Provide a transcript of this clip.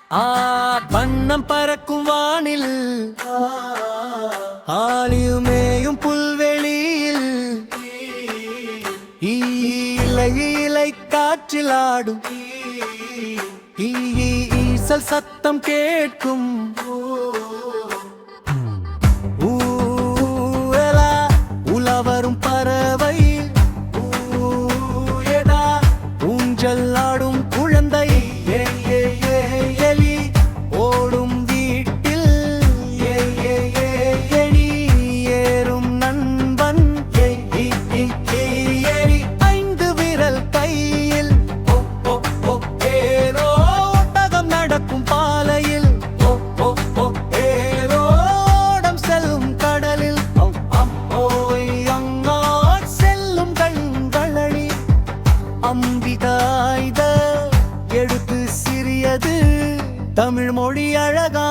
வண்ணம் பறக்கும் வானில் ஆலியுமேயும் புல்வெளியில் இலை இலை காற்றில் ஆடும் ஈசல் சத்தம் கேட்கும். உலவரும் பறவை ஊஞ்சல் ஆடும் குழந்தை எலி ஓடும் வீட்டில் எலி ஏறும் நண்பன் எலி 5 விரல் கையில் ஏரோ ஒட்டகம் நடக்கும் பாலையில் ஏரோடம் செல்லும் கடலில் செல்லும் கண்களி அம்பிகாய்த எழுத்து சிறியது தமிழ் மொழி அழகா